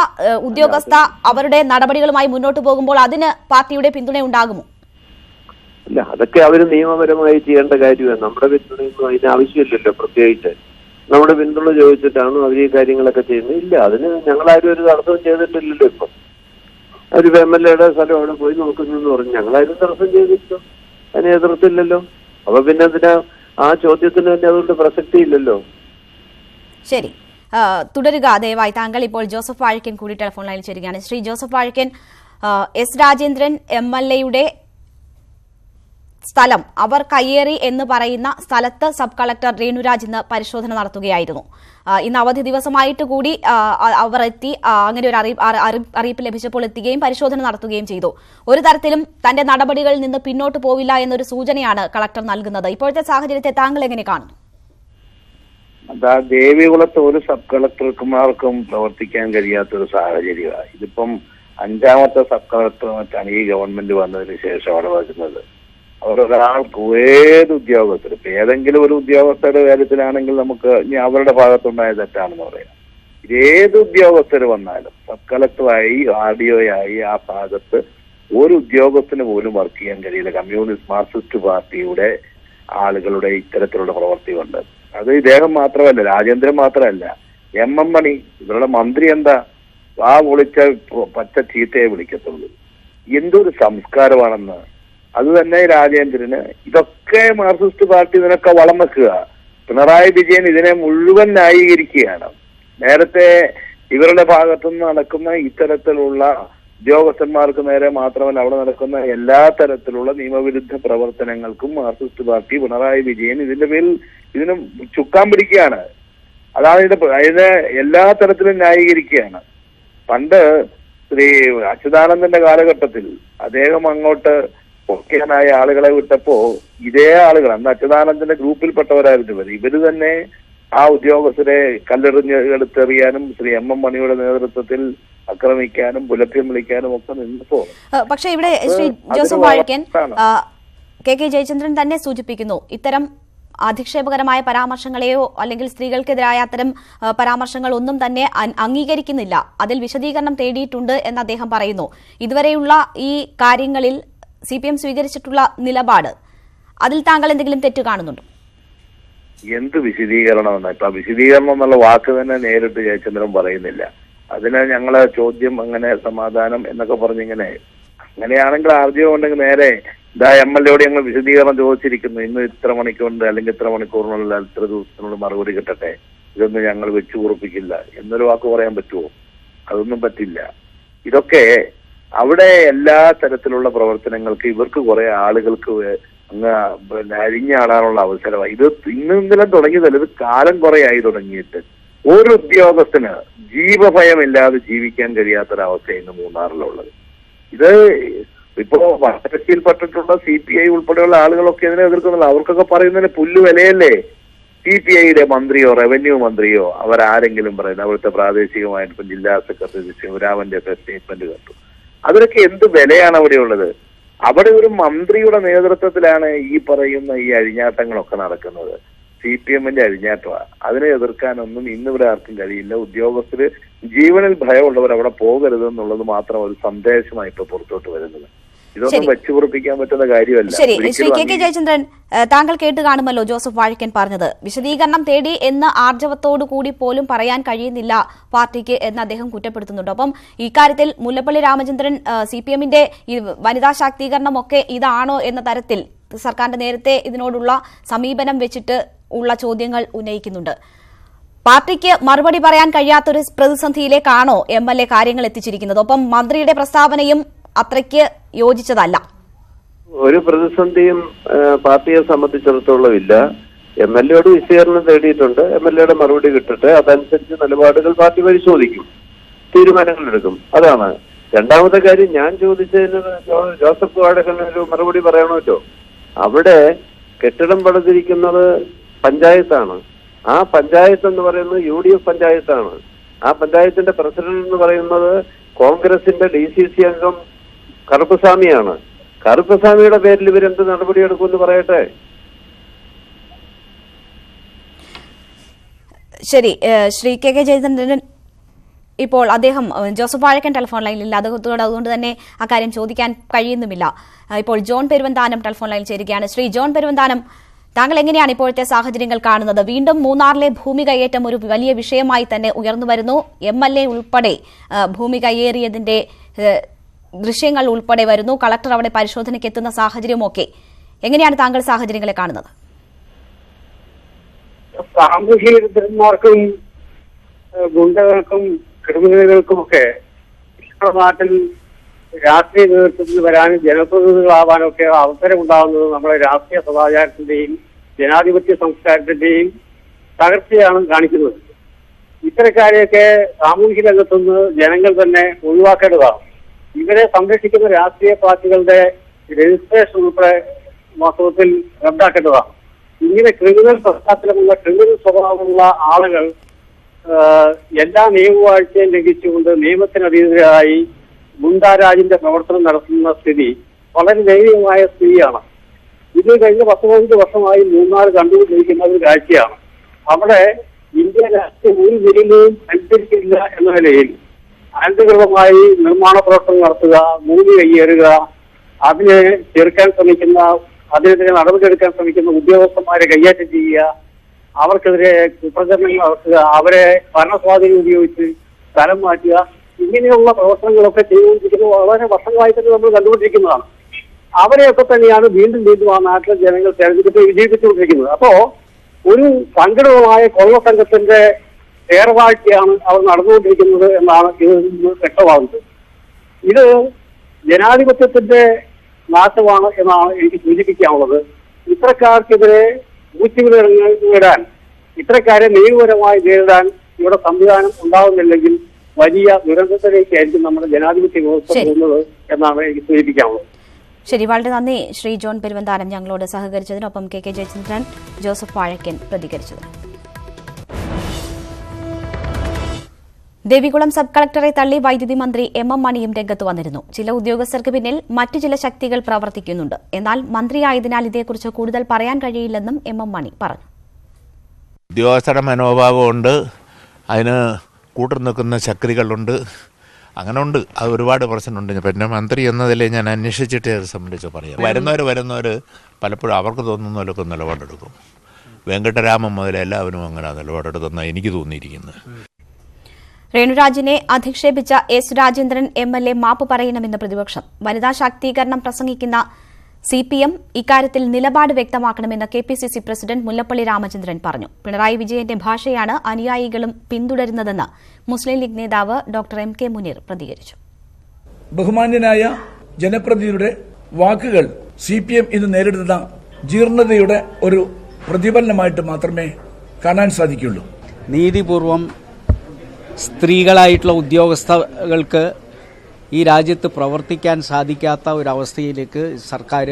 ഉദ്യോഗസ്ഥ അവരുടെ നടപടികളുമായി മുന്നോട്ട് പോകുമ്പോൾ അതിന് പാർട്ടിയുടെ പിന്തുണ ഉണ്ടാകുമോ? അല്ല, അതൊക്കെ അവർ നിയമപരമായി ചെയ്യേണ്ട കാര്യമാണ്. നമ്മുടെ പിന്തുണയൊന്നും അതിന് ആവശ്യമില്ലല്ലോ. പ്രത്യേകിച്ച് നമ്മുടെ പിന്തുണ ചോദിച്ചിട്ടാണ് അവർ ഈ കാര്യങ്ങളൊക്കെ ചെയ്യുന്നത്. ഇല്ല, അതിന് ഞങ്ങളാരും ഒരു തടസ്സവും ചെയ്തിട്ടില്ലല്ലോ. ഇപ്പം ഒരു MLAയുടെ സ്ഥലം അവിടെ പോയി നോക്കുന്നു പറഞ്ഞു. ഞങ്ങളാരും തടസ്സം ചെയ്തിട്ടോ, അതിനെ എതിർത്തില്ലല്ലോ. അപ്പൊ പിന്നെ എന്തിനാ ആ ചോദ്യത്തിന് തന്നെ അതുകൊണ്ട് പ്രസക്തി ഇല്ലല്ലോ. ശരി, തുടരുക ദയവായി. താങ്കൾ ഇപ്പോൾ ജോസഫ് വാഴക്കൻ കൂടി ടെലിഫോൺ ലൈനിൽ ചേരുകയാണ്. ശ്രീ ജോസഫ് വാഴക്കൻ, S രാജേന്ദ്രൻ MLAയുടെ സ്ഥലം അവർ കയ്യേറി എന്ന് പറയുന്ന സ്ഥലത്ത് സബ് കളക്ടർ രേണുരാജ് ഇന്ന് പരിശോധന നടത്തുകയായിരുന്നു. ഇന്ന് അവധി ദിവസമായിട്ട് കൂടി അവർ എത്തി, അങ്ങനെ ഒരു അറിയിപ്പ് ലഭിച്ചപ്പോൾ എത്തുകയും പരിശോധന നടത്തുകയും ചെയ്തു. ഒരു തരത്തിലും തന്റെ നടപടികളിൽ നിന്ന് പിന്നോട്ട് പോവില്ല എന്നൊരു സൂചനയാണ് കളക്ടർ നൽകുന്നത്. ഇപ്പോഴത്തെ സാഹചര്യത്തെ താങ്കൾ എങ്ങനെ കാണുന്നു? ദേവികുളത്ത് ഒരു സബ് കളക്ടർമാർക്കും പ്രവർത്തിക്കാൻ കഴിയാത്തൊരു സാഹചര്യമാണ്. ഇതിപ്പം 5ാമത്തെ സബ് കളക്ടർ മറ്റാണ് ഈ ഗവൺമെന്റ് വന്നതിന് ശേഷം അവിടെ വരുന്നത്. അവരൊരാൾക്ക് ഏത് ഉദ്യോഗസ്ഥർ, ഇപ്പൊ ഏതെങ്കിലും ഒരു ഉദ്യോഗസ്ഥരുടെ കാര്യത്തിലാണെങ്കിൽ നമുക്ക് ഇനി അവരുടെ ഭാഗത്തുണ്ടായ തെറ്റാണെന്ന് പറയാം. ഏത് ഉദ്യോഗസ്ഥർ വന്നാലും സബ് കളക്ടറായി RDO ആയി ആ ഭാഗത്ത് ഒരു ഉദ്യോഗസ്ഥന് പോലും വർക്ക് ചെയ്യാൻ കഴിയില്ല. കമ്മ്യൂണിസ്റ്റ് മാർക്സിസ്റ്റ് പാർട്ടിയുടെ ആളുകളുടെ ഇത്തരത്തിലുള്ള പ്രവൃത്തി കൊണ്ട്. അത് ഇദ്ദേഹം മാത്രമല്ല, രാജേന്ദ്രൻ മാത്രമല്ല, MM മണി ഇവരുടെ മന്ത്രി എന്താ ആ വിളിച്ച പച്ച ചീത്തയെ വിളിക്കത്തുള്ളൂ. എന്തൊരു സംസ്കാരമാണെന്ന്. അത് തന്നെ രാജേന്ദ്രന് ഇതൊക്കെ മാർക്സിസ്റ്റ് പാർട്ടി ഇതിനൊക്കെ വളം വെക്കുക. പിണറായി വിജയൻ ഇതിനെ മുഴുവൻ ന്യായീകരിക്കുകയാണ്. നേരത്തെ ഇവരുടെ ഭാഗത്തുനിന്ന് നടക്കുന്ന ഇത്തരത്തിലുള്ള ഉദ്യോഗസ്ഥന്മാർക്ക് നേരെ മാത്രമല്ല അവിടെ നടക്കുന്ന എല്ലാ തരത്തിലുള്ള നിയമവിരുദ്ധ പ്രവർത്തനങ്ങൾക്കും മാർക്സിസ്റ്റ് പാർട്ടി പിണറായി വിജയൻ ഇതിന് ചുക്കാൻ പിടിക്കുകയാണ്. അതാണ് അതിനെ എല്ലാ തരത്തിലും ന്യായീകരിക്കുകയാണ്. പണ്ട് ശ്രീ അച്യുതാനന്ദന്റെ കാലഘട്ടത്തിൽ അദ്ദേഹം അങ്ങോട്ട് പൊക്കാനായ ആളുകളെ വിട്ടപ്പോ ഇതേ ആളുകൾ അന്ന് അച്യുതാനന്ദന്റെ ഗ്രൂപ്പിൽപ്പെട്ടവരായിരുന്നു ഇവര് തന്നെ ആ ഉദ്യോഗസ്ഥരെ കല്ലെറിഞ്ഞെടുത്തെറിയാനും ശ്രീ MM മണിയുടെ നേതൃത്വത്തിൽ ആക്രമിക്കാനും പുലഭ്യം വിളിക്കാനും ഒക്കെ നിന്നപ്പോ. പക്ഷേ ഇവിടെ ശ്രീ ജോസഫ് വാഴക്കൻ KK ജയചന്ദ്രൻ തന്നെ സൂചിപ്പിക്കുന്നു ഇത്തരം അധിക്ഷേപകരമായ പരാമർശങ്ങളെയോ അല്ലെങ്കിൽ സ്ത്രീകൾക്കെതിരായ അത്തരം പരാമർശങ്ങൾ ഒന്നും തന്നെ അംഗീകരിക്കുന്നില്ല, അതിൽ വിശദീകരണം തേടിയിട്ടുണ്ട് എന്ന് അദ്ദേഹം പറയുന്നു. ഇതുവരെയുള്ള ഈ കാര്യങ്ങളിൽ CPM സ്വീകരിച്ചിട്ടുള്ള നിലപാട് അതിൽ താങ്കൾ എന്തെങ്കിലും തെറ്റ് കാണുന്നുണ്ടോ? എന്ത് വിശദീകരണമെന്ന ഇപ്പൊ വിശദീകരണം എന്നുള്ള വാക്ക് തന്നെ നേരിട്ട് ജയചന്ദ്രൻ പറയുന്നില്ല. അതിന് ഞങ്ങളെ ചോദ്യം അങ്ങനെ സമാധാനം എന്നൊക്കെ പറഞ്ഞിങ്ങനെ അങ്ങനെയാണെങ്കിൽ ആർജവം ഉണ്ടെങ്കിൽ നേരെ MLA ഞങ്ങൾ വിശദീകരണം ചോദിച്ചിരിക്കുന്നു, ഇന്ന് ഇത്ര മണിക്കൂറുണ്ട് അല്ലെങ്കിൽ ഇത്ര മണിക്കൂറിനുള്ള ഇത്ര ദിവസത്തിനുള്ള മറുപടി കിട്ടട്ടെ, ഇതൊന്നും ഞങ്ങൾ വെച്ചു ഉറപ്പിക്കില്ല എന്നൊരു വാക്ക് പറയാൻ പറ്റുമോ? അതൊന്നും പറ്റില്ല. ഇതൊക്കെ അവിടെ എല്ലാ തരത്തിലുള്ള പ്രവർത്തനങ്ങൾക്ക് ഇവർക്ക് കുറെ ആളുകൾക്ക് അങ്ങ് അരിഞ്ഞാടാനുള്ള അവസരമായി. ഇത് ഇന്നലെ തുടങ്ങിയതല്ല, ഇത് കാലം കുറെ ആയി തുടങ്ങിയിട്ട്. ഒരു ഉദ്യോഗസ്ഥന് ജീവഭയമില്ലാതെ ജീവിക്കാൻ കഴിയാത്തൊരവസ്ഥ ഇന്ന് മൂന്നാറിലുള്ളത്. ഇത് ഇപ്പോ വടക്കരയിൽപ്പെട്ടിട്ടുള്ള CPI ഉൾപ്പെടെയുള്ള ആളുകളൊക്കെ ഇതിനെ എതിർക്കുന്നില്ല. അവർക്കൊക്കെ പറയുന്നതിന് പുല്ല് വിലയല്ലേ. CPIയുടെ മന്ത്രിയോ റവന്യൂ മന്ത്രിയോ അവരാരെങ്കിലും പറയുന്നത് അവിടുത്തെ പ്രാദേശികമായിട്ട് ഇപ്പം ജില്ലാ സെക്രട്ടറി ശിവരാമന്റെ ഒക്കെ സ്റ്റേറ്റ്മെന്റ് കണ്ടു. അതിനൊക്കെ എന്ത് വിലയാണ് അവിടെയുള്ളത്? അവിടെ ഒരു മന്ത്രിയുടെ നേതൃത്വത്തിലാണ് ഈ പറയുന്ന ഈ അഴിഞ്ഞാട്ടങ്ങളൊക്കെ നടക്കുന്നത്. CPMന്റെ അഴിഞ്ഞാട്ടമാണ്. അതിനെ എതിർക്കാനൊന്നും ഇന്നിവിടെ ആർക്കും കഴിയില്ല. ഉദ്യോഗസ്ഥര് ജീവനിൽ ഭയമുള്ളവർ അവിടെ പോകരുത് എന്നുള്ളത് മാത്രം ഒരു സന്ദേശമായി ഇപ്പൊ പുറത്തോട്ട് വരുന്നത്. ഇതൊന്നും വെച്ചു പൊറുപ്പിക്കാൻ പറ്റുന്ന കാര്യമല്ല. ശരി, ശ്രീ KK ജയചന്ദ്രൻ, താങ്കൾ കേട്ട് കാണുമല്ലോ ജോസഫ് വാഴക്കൻ പറഞ്ഞത്. വിശദീകരണം തേടി എന്ന് ആർജവത്തോടു കൂടി പോലും പറയാൻ കഴിയുന്നില്ല പാർട്ടിക്ക് എന്ന് അദ്ദേഹം കുറ്റപ്പെടുത്തുന്നുണ്ട്. അപ്പം ഇക്കാര്യത്തിൽ മുല്ലപ്പള്ളി രാമചന്ദ്രൻ CPMന്റെ വനിതാ ശാക്തീകരണം ഒക്കെ ഇതാണോ എന്ന തരത്തിൽ സർക്കാരിന്റെ നേരത്തെ ഇതിനോടുള്ള സമീപനം വെച്ചിട്ട് ഉള്ള ചോദ്യങ്ങൾ ഉന്നയിക്കുന്നുണ്ട്. പാർട്ടിക്ക് മറുപടി പറയാൻ കഴിയാത്തൊരു പ്രതിസന്ധിയിലേക്കാണോ MLA കാര്യങ്ങൾ എത്തിച്ചിരിക്കുന്നത്? ഒപ്പം മന്ത്രിയുടെ പ്രസ്താവനയും അത്രയ്ക്ക് യോജിച്ചതല്ല. ഒരു പ്രതിസന്ധിയും പാർട്ടിയെ സംബന്ധിച്ചിടത്തോളം ഇല്ല. MLAയോട് വിശദീകരണം തേടിയിട്ടുണ്ട്. MLAയുടെ മറുപടി കിട്ടട്ടെ, അതനുസരിച്ച് നിലപാടുകൾ പാർട്ടി പരിശോധിക്കും, തീരുമാനങ്ങൾ എടുക്കും. അതാണ്. രണ്ടാമത്തെ കാര്യം, ഞാൻ ചോദിച്ചതിന് ജോസഫ് വാഴക്കൻ ഒരു മറുപടി പറയണമല്ലോ. അവിടെ കെട്ടിടം പണിതിരിക്കുന്നത് പഞ്ചായത്താണ്. ആ പഞ്ചായത്ത് എന്ന് പറയുന്നത് UDF പഞ്ചായത്താണ്. ആ പഞ്ചായത്തിന്റെ പ്രസിഡന്റ് എന്ന് പറയുന്നത് കോൺഗ്രസിന്റെ DCC അംഗം കറുപ്പസ്വാമിയാണ്. കറുപ്പസ്വാമിയുടെ പേരിൽ ഇവരെന്ത് നടപടിയെടുക്കുമെന്ന് പറയട്ടെ. ശരി, ശ്രീ KK ജയചന്ദ്രൻ, ഇപ്പോൾ അദ്ദേഹം ജോസഫ് വാഴക്കൻ ടെലിഫോൺ ലൈനിലില്ല, അതുകൊണ്ട് തന്നെ ആ കാര്യം ചോദിക്കാൻ കഴിയുന്നുമില്ല. ഇപ്പോൾ ജോൺ പെരുവന്താനം ടെലിഫോൺ ലൈനിൽ ചേരുകയാണ്. ശ്രീ ജോൺ പെരുവന്താനം, താങ്കൾ എങ്ങനെയാണ് ഇപ്പോഴത്തെ സാഹചര്യങ്ങൾ കാണുന്നത്? വീണ്ടും മൂന്നാറിലെ ഭൂമി കയ്യേറ്റം ഒരു വലിയ വിഷയമായി തന്നെ ഉയർന്നു വരുന്നു. MLA ഉൾപ്പെടെ ഭൂമി കയ്യേറിയതിന്റെ ദൃശ്യങ്ങൾ ഉൾപ്പെടെ വരുന്നു. കളക്ടർ അവിടെ പരിശോധനയ്ക്ക് എത്തുന്ന സാഹചര്യമൊക്കെ എങ്ങനെയാണ് താങ്കൾ സാഹചര്യങ്ങളെ കാണുന്നത്? സാമൂഹ്യ വിരുദ്ധന്മാർക്കും ഗുണ്ടകൾക്കും ക്രിമിനലുകൾക്കുമൊക്കെ നാട്ടിൽ രാഷ്ട്രീയ നേതൃത്വത്തിൽ വരാനും ജനപ്രതിനിധികളാവാനും ഒക്കെ അവസരമുണ്ടാകുന്നത് നമ്മുടെ രാഷ്ട്രീയ സദാചാരത്തിന്റെയും ജനാധിപത്യ സംസ്കാരത്തിന്റെയും തകർച്ചയാണ് കാണിക്കുന്നത്. ഇത്തരക്കാരെയൊക്കെ സാമൂഹിക രംഗത്തുനിന്ന് ജനങ്ങൾ തന്നെ ഒഴിവാക്കേണ്ടതാണ്. ഇവരെ സംരക്ഷിക്കുന്ന രാഷ്ട്രീയ പാർട്ടികളുടെ രജിസ്ട്രേഷൻ ഉൾപ്പെടെ വാസ്തവത്തിൽ റദ്ദാക്കേണ്ടതാണ്. ഇങ്ങനെ ക്രിമിനൽ പശ്ചാത്തലമുള്ള ക്രിമിനൽ സ്വഭാവമുള്ള ആളുകൾ എല്ലാ നിയമവാഴ്ചയും ലംഘിച്ചുകൊണ്ട് നിയമത്തിനതീതരായി ഗുണ്ടാരാജിന്റെ പ്രവർത്തനം നടത്തുന്ന സ്ഥിതി വളരെ ദയനീയമായ സ്ഥിതിയാണ്. ഇത് കഴിഞ്ഞ 10-15 വർഷമായി മൂന്നാർ കണ്ടുകൊണ്ടിരിക്കുന്ന ഒരു കാഴ്ചയാണ്. അവിടെ ഇന്ത്യ രാഷ്ട്രീയ ഒരു വിരലും അനുസരിക്കില്ല എന്ന നിലയിൽ അനധികൃതമായി നിർമ്മാണ പ്രവർത്തനം നടത്തുക, ഭൂമി കയ്യേറുക, അതിനെ ചെറുക്കാൻ ശ്രമിക്കുന്ന, അതിനെതിരെ നടപടിയെടുക്കാൻ ശ്രമിക്കുന്ന ഉദ്യോഗസ്ഥന്മാരെ കൈകാര്യം ചെയ്യുക, അവർക്കെതിരെ കുപ്രചരണങ്ങൾ നടത്തുക, അവരെ ഭരണസ്വാധീനം ഉപയോഗിച്ച് സ്ഥലം മാറ്റുക, ഇങ്ങനെയുള്ള പ്രവർത്തനങ്ങളൊക്കെ ചെയ്തുകൊണ്ടിരിക്കുന്നത് വളരെ വർഷങ്ങളായി തന്നെ നമ്മൾ കണ്ടുകൊണ്ടിരിക്കുന്നതാണ്. അവരെയൊക്കെ തന്നെയാണ് വീണ്ടും വീണ്ടും ആ നാട്ടിലെ ജനങ്ങൾ തെരഞ്ഞെടുപ്പ് വിജയിപ്പിച്ചുകൊണ്ടിരിക്കുന്നത്. അപ്പോ ഒരു സംഘടിതമായ കൊള്ള സംഘത്തിന്റെ ഏർവാഴ്ചയാണ് അവർ നടന്നുകൊണ്ടിരിക്കുന്നത് എന്നാണ് ഇതിൽ നിന്ന് വ്യക്തമാകുന്നത്. ഇത് ജനാധിപത്യത്തിന്റെ നാശമാണ് എന്നാണ് എനിക്ക് സൂചിപ്പിക്കാനുള്ളത്. ഇത്തരക്കാർക്കെതിരെ നേടാൻ, ഇത്തരക്കാരെ നിയമപരമായി നേരിടാൻ ഇവിടെ സംവിധാനം ഉണ്ടാകുന്നില്ലെങ്കിൽ വലിയ ദുരന്തത്തിലേക്കായിരിക്കും നമ്മുടെ ജനാധിപത്യ വ്യവസ്ഥ പോകുന്നത് എന്നാണ് എനിക്ക് സൂചിപ്പിക്കാനുള്ളത്. ശരി, വളരെ നന്ദി ശ്രീ ജോൺ പെരുവന്താനം ഞങ്ങളോട് സഹകരിച്ചതിനൊപ്പം കെ ജയചന്ദ്രൻ, ജോസഫ് വാഴക്കൻ പ്രതികരിച്ചത്. ദേവികുളം സബ് കളക്ടറെ തള്ളി വൈദ്യുതി മന്ത്രി എം മണിയും രംഗത്ത് വന്നിരുന്നു. ചില ഉദ്യോഗസ്ഥർക്ക് പിന്നിൽ മറ്റു ചില ശക്തികൾ പ്രവർത്തിക്കുന്നുണ്ട്. എന്നാൽ മന്ത്രിയായതിനാൽ ഇതേക്കുറിച്ച് കൂടുതൽ പറയാൻ കഴിയില്ലെന്നും എം മണി പറഞ്ഞു. ഉദ്യോഗസ്ഥരുടെ മനോഭാവമുണ്ട്, അതിന് കൂട്ടുനിൽക്കുന്ന ശക്തികളുണ്ട്, അങ്ങനെ ഉണ്ട്. അത് ഒരുപാട് പ്രശ്നമുണ്ട്. പിന്നെ മന്ത്രി എന്നതിൽ ഞാൻ അന്വേഷിച്ചിട്ട് അത് സംബന്ധിച്ച് പറയാം. വരുന്നവർ പലപ്പോഴും അവർക്ക് തോന്നുന്നതിലൊക്കെ നിലപാടെടുക്കും. വെങ്കട്ടരാമൻ മുതൽ എല്ലാവരും അങ്ങനെ നിലപാടെടുക്കുന്ന എനിക്ക് തോന്നിയിരിക്കുന്നത്. രേണുരാജിനെ അധിക്ഷേപിച്ച എസ് രാജേന്ദ്രൻ MLA മാപ്പ് പറയണമെന്ന് പ്രതിപക്ഷം. വനിതാ ശാക്തീകരണം പ്രസംഗിക്കുന്ന CPM ഇക്കാര്യത്തിൽ നിലപാട് വ്യക്തമാക്കണമെന്ന് KPCC പ്രസിഡന്റ് മുല്ലപ്പള്ളി രാമചന്ദ്രൻ പറഞ്ഞു. പിണറായി വിജയന്റെ ഭാഷയാണ് അനുയായികളും പിന്തുടരുന്നതെന്ന് മുസ്ലിം ലീഗ് നേതാവ് ഡോക്ടർ MK മുനീർ പ്രതികരിച്ചു. ബഹുമാന്യനായ ജനപ്രതിനിധിയുടെ വാക്കുകൾ CPM ഇന്ന് നേരിടുന്ന ജീർണതയുടെ ഒരു പ്രതിഫലനമായിട്ട് മാത്രമേ കാണാൻ സാധിക്കുള്ളൂ. നീതിപൂർവം സ്ത്രീകളായിട്ടുള്ള ഉദ്യോഗസ്ഥർക്ക് ഈ രാജ്യത്ത് പ്രവർത്തിക്കാൻ സാധിക്കാത്ത ഒരവസ്ഥയിലേക്ക് സർക്കാർ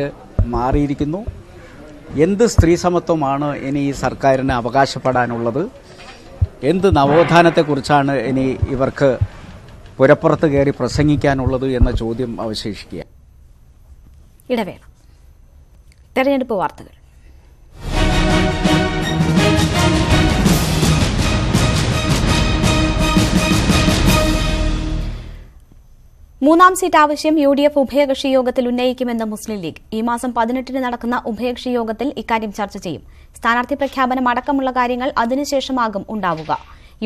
മാറിയിരിക്കുന്നു. എന്ത് സ്ത്രീ സമത്വമാണ് ഇനി ഈ സർക്കാരിന് അവകാശപ്പെടാനുള്ളത്? എന്ത് നവോത്ഥാനത്തെക്കുറിച്ചാണ് ഇനി ഇവർക്ക് പുരപ്പുറത്ത് കയറി പ്രസംഗിക്കാനുള്ളത് എന്ന ചോദ്യം അവശേഷിക്കുക. ഇടവേള. തെരഞ്ഞെടുപ്പ് വാർത്തകൾ. മൂന്നാം സീറ്റ് ആവശ്യം UDF ഉഭയകക്ഷി യോഗത്തിൽ ഉന്നയിക്കുമെന്ന് മുസ്ലിം ലീഗ്. ഈ മാസം 18-ന് നടക്കുന്ന ഉഭയകക്ഷി യോഗത്തിൽ ഇക്കാര്യം ചർച്ച ചെയ്യും. സ്ഥാനാർത്ഥി പ്രഖ്യാപനം അടക്കമുള്ള കാര്യങ്ങൾ അതിനുശേഷമാകും ഉണ്ടാവുക.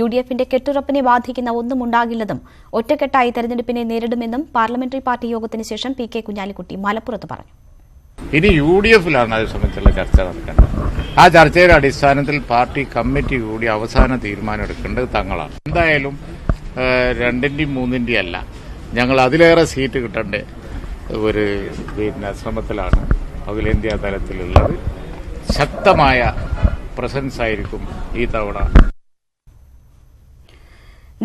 UDFന്റെ കെട്ടുറപ്പിനെ ബാധിക്കുന്ന ഒന്നും ഉണ്ടാകില്ലെന്നും ഒറ്റക്കെട്ടായി തെരഞ്ഞെടുപ്പിനെ നേരിടുമെന്നും പാർലമെന്ററി പാർട്ടി യോഗത്തിന് ശേഷം PK കുഞ്ഞാലിക്കുട്ടി മലപ്പുറത്ത് പറഞ്ഞു. ഇനി UDFലാണ് അത് സംബന്ധിച്ചുള്ള ചർച്ച നടക്കേണ്ടത്. ആ ചർച്ചയുടെ അടിസ്ഥാനത്തിൽ പാർട്ടി കമ്മിറ്റി കൂടി അവസാന തീരുമാനം എടുക്കേണ്ടത് തങ്ങളാണ്. എന്തായാലും 2ന്റെയും 3ന്റെയും അല്ല, ഞങ്ങൾ അതിലേറെ സീറ്റ് കിട്ടേണ്ട ഒരു ശ്രമത്തിലാണ് അഖിലേന്ത്യാ തലത്തിലുള്ളത്. ശക്തമായ പ്രസൻസ് ആയിരിക്കും ഈ തവണ.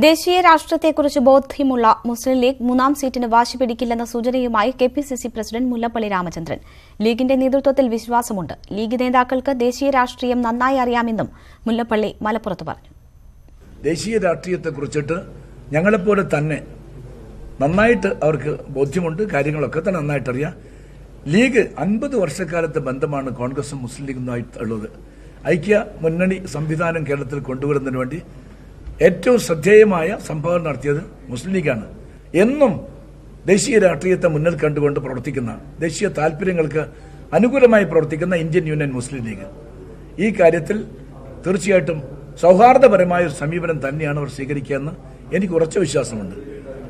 ദേശീയ രാഷ്ട്രത്തെക്കുറിച്ച് ബോധ്യമുള്ള മുസ്ലിം ലീഗ് മൂന്നാം സീറ്റിന് വാശി പിടിക്കില്ലെന്ന സൂചനയുമായി KPCC പ്രസിഡന്റ് മുല്ലപ്പള്ളി രാമചന്ദ്രൻ. ലീഗിന്റെ നേതൃത്വത്തിൽ വിശ്വാസമുണ്ട്. ലീഗ് നേതാക്കൾക്ക് ദേശീയ രാഷ്ട്രീയം നന്നായി അറിയാമെന്നും മുല്ലപ്പള്ളി മലപ്പുറത്ത് പറഞ്ഞു. ദേശീയ രാഷ്ട്രീയത്തെക്കുറിച്ചിട്ട് ഞങ്ങളെപ്പോലെ തന്നെ നന്നായിട്ട് അവർക്ക് ബോധ്യമുണ്ട്. കാര്യങ്ങളൊക്കെ തന്നെ നന്നായിട്ടറിയാം. ലീഗ് 50 വർഷക്കാലത്തെ ബന്ധമാണ് കോൺഗ്രസും മുസ്ലിം ലീഗുമായിട്ടുള്ളത്. ഐക്യ മുന്നണി സംവിധാനം കേരളത്തിൽ കൊണ്ടുവരുന്നതിന് വേണ്ടി ഏറ്റവും ശ്രദ്ധേയമായ സംഭാവന നടത്തിയത് മുസ്ലിം ലീഗാണ്. എന്നും ദേശീയ രാഷ്ട്രീയത്തെ മുന്നിൽ കണ്ടുകൊണ്ട് പ്രവർത്തിക്കുന്ന, ദേശീയ താൽപര്യങ്ങൾക്ക് അനുകൂലമായി പ്രവർത്തിക്കുന്ന ഇന്ത്യൻ യൂണിയൻ മുസ്ലിം ലീഗ്. ഈ കാര്യത്തിൽ തീർച്ചയായിട്ടും സൗഹാർദ്ദപരമായ ഒരു സമീപനം തന്നെയാണ് അവർ സ്വീകരിക്കുകയെന്ന് എനിക്ക് ഉറച്ച വിശ്വാസമുണ്ട്.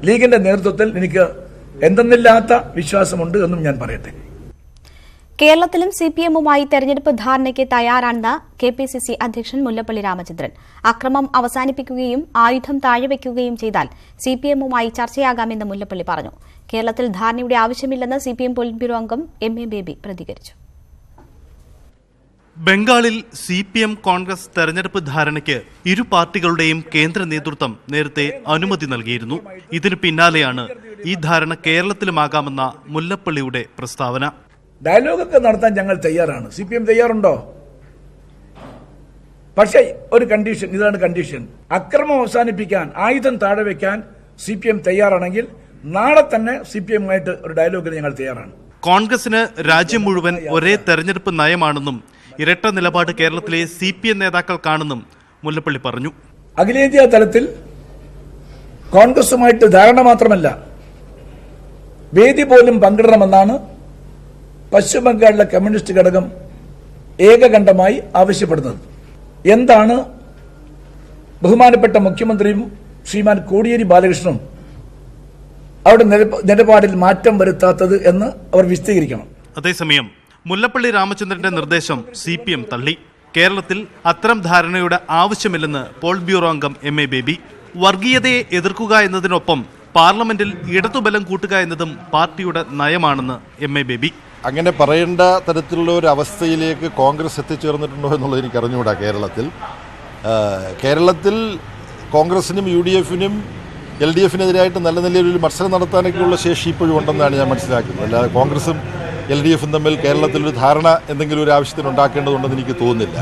ലീഗിന്റെ നേതൃത്വത്തിൽ എനിക്ക് എന്തെന്നില്ലാത്ത വിശ്വാസമുണ്ട് എന്നും ഞാൻ പറയട്ടെ. കേരളത്തിലും CPMുമായി തെരഞ്ഞെടുപ്പ് ധാരണയ്ക്ക് തയ്യാറാണെന്ന് KPCC അധ്യക്ഷൻ മുല്ലപ്പള്ളി രാമചന്ദ്രൻ. അക്രമം അവസാനിപ്പിക്കുകയും ആയുധം താഴെവെക്കുകയും ചെയ്താൽ CPMുമായി ചർച്ചയാകാമെന്ന് മുല്ലപ്പള്ളി പറഞ്ഞു. കേരളത്തിൽ ധാരണയുടെ ആവശ്യമില്ലെന്ന് CPM പോളിറ്റ് ബ്യൂറോ അംഗം MA ബേബി പ്രതികരിച്ചു. ബംഗാളിൽ CPM കോൺഗ്രസ് തെരഞ്ഞെടുപ്പ് ധാരണയ്ക്ക് ഇരു പാർട്ടികളുടെയും കേന്ദ്ര നേതൃത്വം നേരത്തെ അനുമതി നൽകിയിരുന്നു. ഇതിനു പിന്നാലെയാണ് ഈ ധാരണ കേരളത്തിലുമാകാമെന്ന മുല്ലപ്പള്ളിയുടെ പ്രസ്താവന. ഡയലോഗൊക്കെ നടത്താൻ ഞങ്ങൾ തയ്യാറാണ്. CPM തയ്യാറുണ്ടോ? പക്ഷേ ഒരു കണ്ടീഷൻ, ഇതാണ് കണ്ടീഷൻ. അക്രമം അവസാനിപ്പിക്കാൻ, ആയുധം താഴെ വെക്കാൻ CPM തയ്യാറാണെങ്കിൽ നാളെ തന്നെ CPMുമായിട്ട് ഒരു ഡയലോഗിന് ഞങ്ങൾ തയ്യാറാണ്. കോൺഗ്രസിന് രാജ്യം മുഴുവൻ ഒരേ തെരഞ്ഞെടുപ്പ് നയമാണെന്നും ഇരട്ട നിലപാട് കേരളത്തിലെ CPM നേതാക്കൾക്കാണെന്നും മുല്ലപ്പള്ളി പറഞ്ഞു. അഖിലേന്ത്യാ തലത്തിൽ കോൺഗ്രസുമായിട്ട് ധാരണ മാത്രമല്ല, വേദി പോലും പങ്കിടണമെന്നാണ് പശ്ചിമ ബംഗാളിലെ കമ്മ്യൂണിസ്റ്റ് ഘടകം ഏകകണ്ഠമായി ആവശ്യപ്പെടുന്നത്. എന്താണ് ബഹുമാനപ്പെട്ട മുഖ്യമന്ത്രിയും ശ്രീമാൻ കോടിയേരി ബാലകൃഷ്ണനും അവിടെ നിലപാടിൽ മാറ്റം വരുത്താത്തത് എന്ന് അവർ വിശദീകരിക്കണം. അതേസമയം മുല്ലപ്പള്ളി രാമചന്ദ്രന്റെ നിർദ്ദേശം CPM തള്ളി. കേരളത്തിൽ അത്തരം ധാരണയുടെ ആവശ്യമില്ലെന്ന് പോളിറ്റ് ബ്യൂറോ അംഗം MA ബേബി. വർഗീയതയെ എതിർക്കുക എന്നതിനൊപ്പം പാർലമെന്റിൽ ഇടതുബലം കൂട്ടുക എന്നതും പാർട്ടിയുടെ നയമാണെന്ന് MA ബേബി. അങ്ങനെ പറയേണ്ട തരത്തിലുള്ള ഒരു അവസ്ഥയിലേക്ക് കോൺഗ്രസ് എത്തിച്ചേർന്നിട്ടുണ്ടോ എന്നുള്ളത് എനിക്ക് അറിഞ്ഞുകൂടാ. കേരളത്തിൽ കോൺഗ്രസിനും UDF-നും LDF-നെതിരായിട്ട് നല്ല നിലയിൽ മത്സരം നടത്താനൊക്കെയുള്ള ശേഷി ഇപ്പോഴും ഉണ്ടെന്നാണ് ഞാൻ മനസ്സിലാക്കുന്നത്. അല്ലാതെ കോൺഗ്രസും LDF-ഉം തമ്മിൽ കേരളത്തിൽ ഒരു ധാരണ എന്തെങ്കിലും ഒരു ആവശ്യത്തിന് ഉണ്ടാക്കേണ്ടതുണ്ടെന്ന് എനിക്ക് തോന്നുന്നില്ല.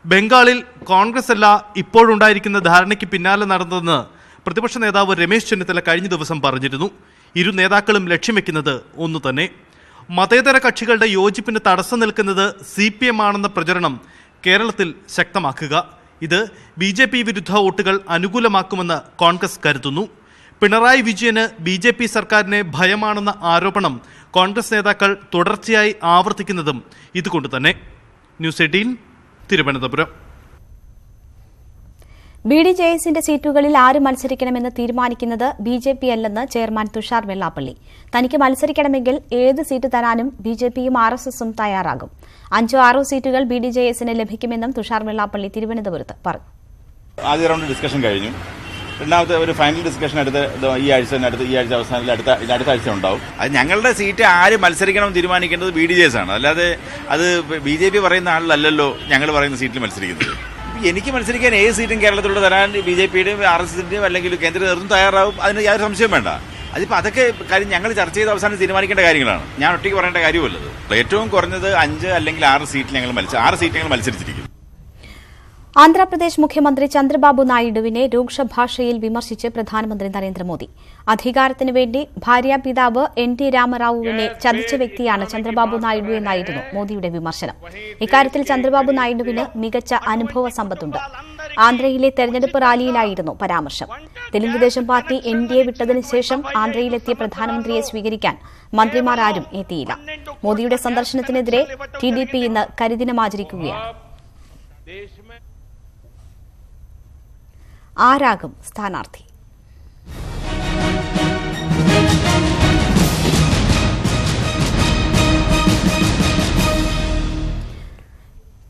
ബംഗാളിൽ കോൺഗ്രസ് അല്ല ഇപ്പോഴുണ്ടായിരിക്കുന്ന ധാരണയ്ക്ക് പിന്നാലെ നടന്നതെന്ന് പ്രതിപക്ഷ നേതാവ് രമേശ് ചെന്നിത്തല കഴിഞ്ഞ ദിവസം പറഞ്ഞിരുന്നു. ഇരു നേതാക്കളും ലക്ഷ്യം വെക്കുന്നത് ഒന്നു തന്നെ. മതേതര കക്ഷികളുടെ യോജിപ്പിന് തടസ്സം നിൽക്കുന്നത് CPM ആണെന്ന പ്രചരണം കേരളത്തിൽ ശക്തമാക്കുക. ഇത് BJP വിരുദ്ധ വോട്ടുകൾ അനുകൂലമാക്കുമെന്ന് കോൺഗ്രസ് കരുതുന്നു. പിണറായി വിജയന് BJP സർക്കാരിനെ ഭയമാണെന്ന ആരോപണം കോൺഗ്രസ് നേതാക്കൾ തുടർച്ചയായി ആവർത്തിക്കുന്നതും ഇതുകൊണ്ട് തന്നെ. ന്യൂസ് 18 തിരുവനന്തപുരം. BDJSന്റെ സീറ്റുകളിൽ ആര് മത്സരിക്കണമെന്ന് തീരുമാനിക്കുന്നത് BJP അല്ലെന്ന് ചെയർമാൻ തുഷാർ വെള്ളാപ്പള്ളി. തനിക്ക് മത്സരിക്കണമെങ്കിൽ ഏത് സീറ്റ് തരാനും BJPയും RSSും തയ്യാറാകും. 5-6 സീറ്റുകൾ BDJSന് ലഭിക്കുമെന്നും തുഷാർ വെള്ളാപ്പള്ളി തിരുവനന്തപുരത്ത് പറഞ്ഞു. ആദ്യ റൗണ്ട് ഡിസ്കഷൻ കഴിഞ്ഞു. രണ്ടാമത്തെ ഒരു ഫൈനൽ ഡിസ്കഷൻ ഈ ആഴ്ച അവസാനത്തിൽ അടുത്ത ആഴ്ച ഉണ്ടാവും. അത് ഞങ്ങളുടെ സീറ്റ് ആര് മത്സരിക്കണം തീരുമാനിക്കേണ്ടത് BDJS ആണ്. അല്ലാതെ അത് BJP പറയുന്ന ആളിലല്ലല്ലോ ഞങ്ങൾ പറയുന്ന സീറ്റിൽ മത്സരിക്കുന്നത്. എനിക്ക് മത്സരിക്കാൻ ഏത് സീറ്റും കേരളത്തിലൂടെ തരാൻ BJPയുടെയും RSSന്റെയും അല്ലെങ്കിൽ കേന്ദ്ര നേതൃത്വം തയ്യാറാവും. അതിന് യാതൊരു സംശയം വേണ്ട. അതിപ്പോൾ അതൊക്കെ കാര്യം ഞങ്ങൾ ചർച്ച ചെയ്ത് അവസാനം തീരുമാനിക്കേണ്ട കാര്യങ്ങളാണ്. ഞാൻ ഒറ്റയ്ക്ക് പറയേണ്ട കാര്യമല്ലത്. ഏറ്റവും കുറഞ്ഞത് 5 അല്ലെങ്കിൽ 6 സീറ്റ് ഞങ്ങൾ മത്സരിച്ചിരിക്കും. ആന്ധ്രാപ്രദേശ് മുഖ്യമന്ത്രി ചന്ദ്രബാബു നായിഡുവിനെ രൂക്ഷഭാഷയിൽ വിമർശിച്ച് പ്രധാനമന്ത്രി നരേന്ദ്രമോദി. അധികാരത്തിനു വേണ്ടി ഭാര്യാപിതാവ് NT രാമറാവുവിനെ ചതിച്ച വ്യക്തിയാണ് ചന്ദ്രബാബു നായിഡു എന്നായിരുന്നു മോദിയുടെ വിമർശനം. ഇക്കാര്യത്തിൽ ചന്ദ്രബാബു നായിഡുവിന് മികച്ച അനുഭവ സമ്പത്തുണ്ട്. ആന്ധ്രയിലെ തെരഞ്ഞെടുപ്പ് റാലിയിലായിരുന്നു പരാമർശം. തെലുങ്കുദേശം പാർട്ടി NDA വിട്ടതിനു ശേഷം ആന്ധ്രയിലെത്തിയ പ്രധാനമന്ത്രിയെ സ്വീകരിക്കാൻ മന്ത്രിമാർ ആരും എത്തിയില്ല. മോദിയുടെ സന്ദർശനത്തിനെതിരെ TDP ഇന്ന് കരിദിനമാചരിക്കുകയാണ്. ആരാകും സ്ഥാനാർത്ഥി?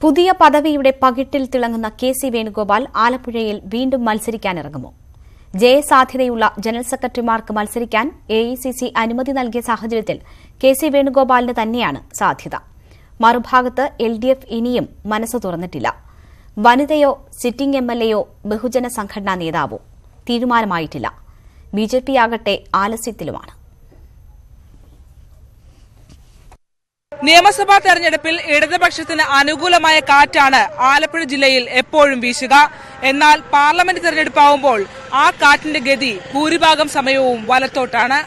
പുതിയ പദവിയുടെ പകിട്ടിൽ തിളങ്ങുന്ന KC വേണുഗോപാൽ ആലപ്പുഴയിൽ വീണ്ടും മത്സരിക്കാനിറങ്ങുമോ? ജയസാധ്യതയുള്ള ജനറൽ സെക്രട്ടറിമാർക്ക് മത്സരിക്കാൻ AICC അനുമതി നൽകിയ സാഹചര്യത്തിൽ KC വേണുഗോപാലിന് തന്നെയാണ് സാധ്യത. മറുഭാഗത്ത് LDF ഇനിയും മനസ്സ് തുറന്നിട്ടില്ല. വനിതയോ സിറ്റിംഗ് MLAയോ ബഹുജന സംഘടനാ നേതാവോ തീരുമാനമായിട്ടില്ല. BJP ആകട്ടെ ആലസ്യത്തിലുമാണ്. നിയമസഭാ തെരഞ്ഞെടുപ്പിൽ ഇടതുപക്ഷത്തിന് അനുകൂലമായ കാറ്റാണ് ആലപ്പുഴ ജില്ലയിൽ എപ്പോഴും വീശുക. എന്നാൽ പാർലമെന്റ് തെരഞ്ഞെടുപ്പാവുമ്പോൾ ആ കാറ്റിന്റെ ഗതി ഭൂരിഭാഗം സമയവും വലത്തോട്ടാണ്.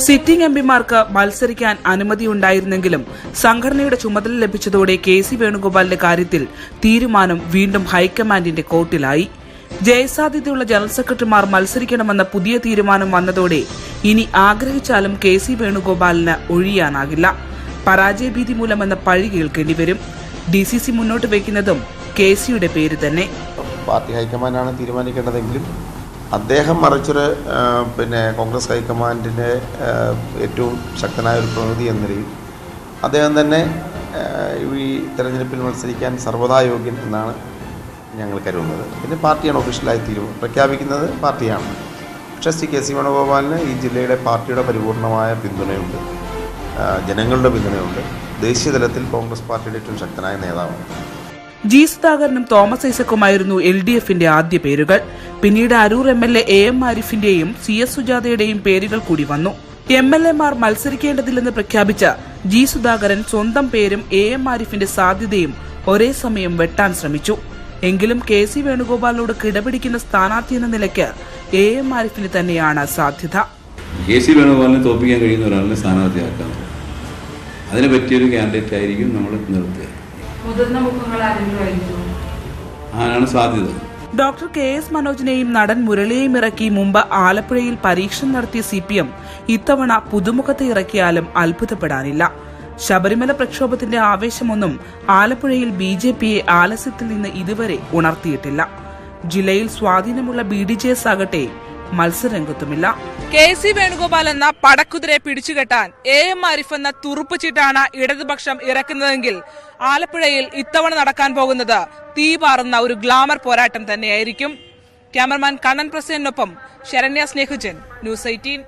സിറ്റിംഗ് MPമാർക്ക് മത്സരിക്കാൻ അനുമതിയുണ്ടായിരുന്നെങ്കിലും സംഘടനയുടെ ചുമതല ലഭിച്ചതോടെ KC വേണുഗോപാലിന്റെ കാര്യത്തിൽ തീരുമാനം വീണ്ടും ഹൈക്കമാൻഡിന്റെ കോർട്ടിലായി. ജയസാധ്യതയുള്ള ജനറൽ സെക്രട്ടറിമാർ മത്സരിക്കണമെന്ന പുതിയ തീരുമാനം വന്നതോടെ ഇനി ആഗ്രഹിച്ചാലും KC വേണുഗോപാലിന് ഒഴിയാനാകില്ല. പരാജയഭീതി മൂലമെന്ന പഴി കേൾക്കേണ്ടി വരും. DCC മുന്നോട്ട് വയ്ക്കുന്നതും KCയുടെ പേര് തന്നെ. പാർട്ടി ഹൈക്കമാൻഡാണ് തീരുമാനിക്കേണ്ടതെങ്കിലും അദ്ദേഹം മറിച്ചൊരു കോൺഗ്രസ് ഹൈക്കമാൻഡിൻ്റെ ഏറ്റവും ശക്തനായ ഒരു പ്രതിനിധി എന്ന നിലയിൽ അദ്ദേഹം തന്നെ ഈ തെരഞ്ഞെടുപ്പിൽ മത്സരിക്കാൻ സർവ്വതാ യോഗ്യൻ എന്നാണ് ഞങ്ങൾ കരുതുന്നത്. പിന്നെ പാർട്ടിയാണ് ഒഫീഷ്യലായി പ്രഖ്യാപിക്കുന്നത്, പാർട്ടിയാണ്. പക്ഷേ KC വേണുഗോപാലിന് ഈ ജില്ലയുടെ പാർട്ടിയുടെ പരിപൂർണമായ പിന്തുണയുണ്ട്, ജനങ്ങളുടെ പിന്തുണയുണ്ട്. ദേശീയ തലത്തിൽ കോൺഗ്രസ് പാർട്ടിയുടെ ഏറ്റവും ശക്തനായ നേതാവാണ്. G. സുധാകരനും തോമസ് ഐസക്കുമായിരുന്നു LDFന്റെ ആദ്യ പേരുകൾ. പിന്നീട് അരൂർ MLA AM ആരിഫിന്റെയും CS സുജാതയുടെയും പേരുകൾ കൂടി വന്നു. MLAമാർ മത്സരിക്കേണ്ടതില്ലെന്ന് പ്രഖ്യാപിച്ച G. സുധാകരൻ സ്വന്തം പേരും AM ആരിഫിന്റെ സാധ്യതയും ഒരേ സമയം വെട്ടാൻ ശ്രമിച്ചു. എങ്കിലും KC വേണുഗോപാലിനോട് കിടപിടിക്കുന്ന സ്ഥാനാർത്ഥി എന്ന നിലയ്ക്ക് AM ആരിഫിന് തന്നെയാണ് സാധ്യത. KC വേണുഗോപാലിനെ തോൽപ്പിക്കാൻ കഴിയുന്ന ഒരാളിനെ സ്ഥാനാർത്ഥിയാക്കാം. അതിന് പറ്റിയൊരു കാൻഡിഡേറ്റ് ആയിരിക്കും നമ്മൾ നിർത്തുക. മുതിർന്ന മുഖങ്ങൾ ആരെങ്കിലും ആരാണ് സാധ്യത? ഡോക്ടർ KS മനോജിനെയും നടൻ മുരളിയെയും ഇറക്കി മുമ്പ് ആലപ്പുഴയിൽ പരീക്ഷണം നടത്തിയ CPM ഇത്തവണ പുതുമുഖത്തെ ഇറക്കിയാലും അത്ഭുതപ്പെടാനില്ല. ശബരിമല പ്രക്ഷോഭത്തിന്റെ ആവേശമൊന്നും ആലപ്പുഴയിൽ BJPയെ ആലസ്യത്തിൽ നിന്ന് ഇതുവരെ ഉണർത്തിയിട്ടില്ല. ജില്ലയിൽ സ്വാധീനമുള്ള BDJS ആകട്ടെ മത്സരരംഗത്തുമില്ല. KC വേണുഗോപാൽ എന്ന പടക്കുതിരെ പിടിച്ചുകെട്ടാൻ AM ആരിഫ് എന്ന തുറുപ്പുചീട്ടാണ് ഇടതുപക്ഷം ഇറക്കുന്നതെങ്കിൽ ആലപ്പുഴയിൽ ഇത്തവണ നടക്കാൻ പോകുന്നത് തീപാറുന്ന ഒരു ഗ്ലാമർ പോരാട്ടം തന്നെയായിരിക്കും. ക്യാമറമാൻ കണ്ണൻ പ്രസേനൊപ്പം ശരണ്യ സ്നേഹജൻ, News 18.